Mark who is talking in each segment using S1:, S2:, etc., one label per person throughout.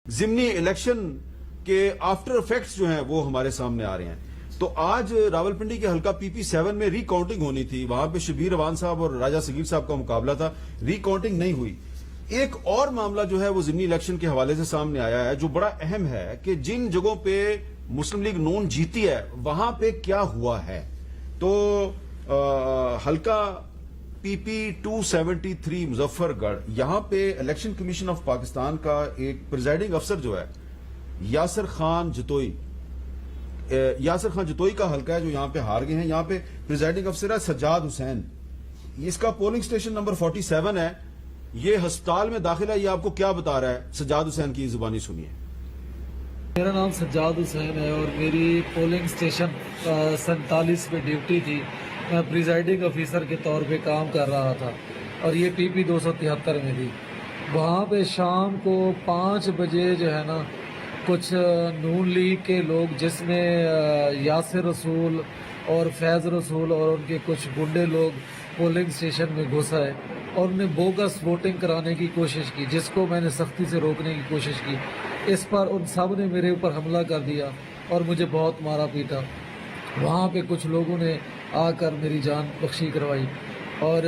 S1: जिमनी election के after effects जो हैं वो हमारे सामने आ रहे हैं। तो आज रावलपिंडी के हल्का PP7 में रिकाउंटिंग होनी थी, वहां पे शबीर अवान साहब और राजा सगीर साहब का मुकाबला था, रिकाउंटिंग नहीं हुई। एक और मामला जो है वो जिमनी इलेक्शन के हवाले से सामने आया है जो बड़ा अहम है कि जिन जगहों पे मुस्लिम लीग नून जीती है वहां पे क्या हुआ है। तो हल्का PP273 मुजफ्फरगढ़, यहां पे इलेक्शन कमीशन ऑफ पाकिस्तान का एक प्रिजाइडिंग अफसर जो है यासिर खान जतोई का हल्का है जो यहां पे हार गए हैं। यहां पे प्रिजाइडिंग अफसर है सज्जाद हुसैन, इसका पोलिंग स्टेशन नंबर 47 है। ये अस्पताल में दाखिल है, ये आपको क्या बता रहा है? सज्जाद हुसैन की जुबानी सुनिए।
S2: मेरा नाम सज्जाद हुसैन है और मेरी पोलिंग स्टेशन 47 पे ड्यूटी थी। मैं प्रिजाइडिंग ऑफिसर के तौर पे काम कर रहा था और ये PP273 में थी। वहाँ पे शाम को 5 बजे जो है ना कुछ नून लीग के लोग जिसमें यासिर रसूल और फैज़ रसूल और उनके कुछ गुंडे लोग पोलिंग स्टेशन में घुस आए और उन्हें बोगस वोटिंग कराने की कोशिश की, जिसको मैंने सख्ती से रोकने की कोशिश की। इस पर उन सब ने मेरे ऊपर हमला कर दिया और मुझे बहुत मारा पीटा। वहाँ पे कुछ लोगों ने आकर मेरी जान बख्शी करवाई और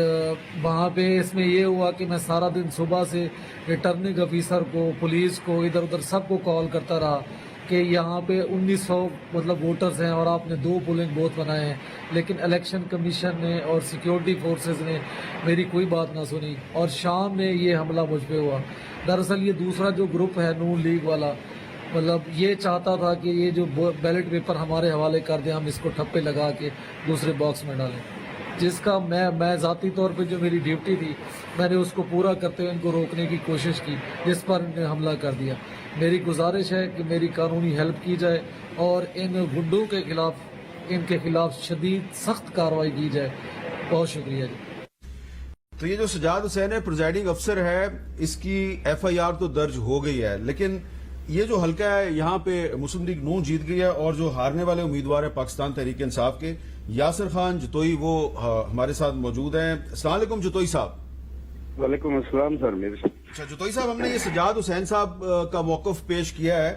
S2: वहाँ पे इसमें ये हुआ कि मैं सारा दिन सुबह से रिटर्निंग ऑफिसर को, पुलिस को, इधर उधर सबको कॉल करता रहा कि यहाँ पे 1900 मतलब वोटर्स हैं और आपने 2 पोलिंग बूथ बनाए हैं। लेकिन इलेक्शन कमीशन ने और सिक्योरिटी फोर्सेस ने मेरी कोई बात ना सुनी और शाम में ये हमला मुझ पे हुआ। दरअसल ये दूसरा जो ग्रुप है नून लीग वाला, मतलब ये चाहता था कि ये जो बैलेट पेपर हमारे हवाले कर दें, हम इसको ठप्पे लगा के दूसरे बॉक्स में डालें, जिसका मैं ज़ाती तौर पे जो मेरी ड्यूटी थी मैंने उसको पूरा करते हुए इनको रोकने की कोशिश की, जिस पर इन्होंने हमला कर दिया। मेरी गुजारिश है कि मेरी कानूनी हेल्प की जाए और इन गुंडों के खिलाफ, इनके खिलाफ शदीद सख्त कार्रवाई की जाए। बहुत शुक्रिया जी।
S1: तो ये जो सज्जाद हुसैन है प्रिजाइडिंग अफसर है, इसकी FIR तो दर्ज हो गई है, लेकिन ये जो हल्का है यहाँ पे मुस्लिम लीग नून जीत गई है और जो हारने वाले उम्मीदवार है पाकिस्तान तहरीक इंसाफ के यासिर खान जतोई, वो हमारे साथ मौजूद हैं। अस्सलाम वालेकुम जतोई साहब।
S3: वालेकुम अस्सलाम सर। मेरे
S1: अच्छा जतोई साहब, हमने ये सज्जाद हुसैन साहब का मौकफ पेश किया है।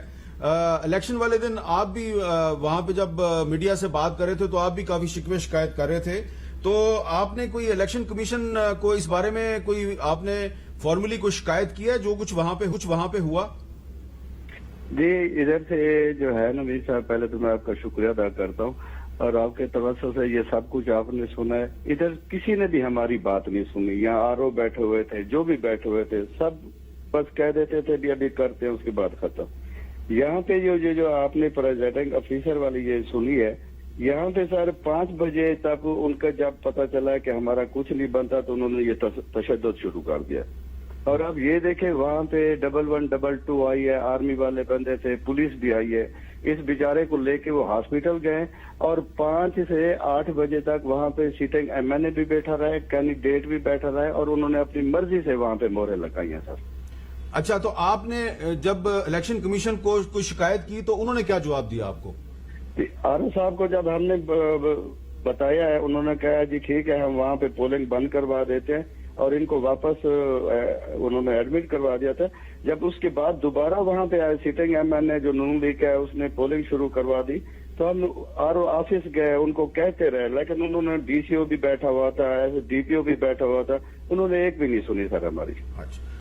S1: इलेक्शन वाले दिन आप भी वहां पे जब मीडिया से बात कर रहे थे तो आप भी काफी शिकवे शिकायत कर रहे थे, तो आपने कोई इलेक्शन कमीशन को इस बारे में कोई आपने फॉर्मली कोई शिकायत की है जो कुछ वहां पे हुआ?
S3: जी, इधर से जो है ना मीर साहब, पहले तो मैं आपका शुक्रिया अदा करता हूँ और आपके तवज्जो से ये सब कुछ आपने सुना है। इधर किसी ने भी हमारी बात नहीं सुनी। यहाँ RO बैठे हुए थे, जो भी बैठे हुए थे, सब बस कह देते थे अभी करते हैं, उसके बाद खत्म। यहाँ पे जो आपने प्रेसिडेंट ऑफिसर वाली ये सुनी है, यहाँ पे सर 5 बजे तक उनका जब पता चला कि हमारा कुछ नहीं बनता तो उन्होंने ये तशद्दुद शुरू कर दिया। और अब ये देखे वहाँ पे 1122 आई है, आर्मी वाले बंदे थे, पुलिस भी आई है। इस बेचारे को लेके वो हॉस्पिटल गए और 5 से 8 बजे तक वहाँ पे सीटिंग MNA भी बैठा रहा है, कैंडिडेट भी बैठा रहा है और उन्होंने अपनी मर्जी से वहाँ पे मोहरें लगाई हैं सर।
S1: अच्छा, तो आपने जब इलेक्शन कमीशन को कोई शिकायत की तो उन्होंने क्या जवाब दिया आपको?
S3: RO साहब को जब हमने बताया है, उन्होंने कहा जी ठीक है, हम वहाँ पे पोलिंग बंद करवा देते हैं और इनको वापस उन्होंने एडमिट करवा दिया था। जब उसके बाद दोबारा वहाँ पे आए सिटिंग MNA जो नून लीग का है, उसने पोलिंग शुरू करवा दी, तो हम RO ऑफिस गए, उनको कहते रहे, लेकिन उन्होंने DCO भी बैठा हुआ था, DPO भी बैठा हुआ था, उन्होंने एक भी नहीं सुनी सर हमारी।
S1: अच्छा।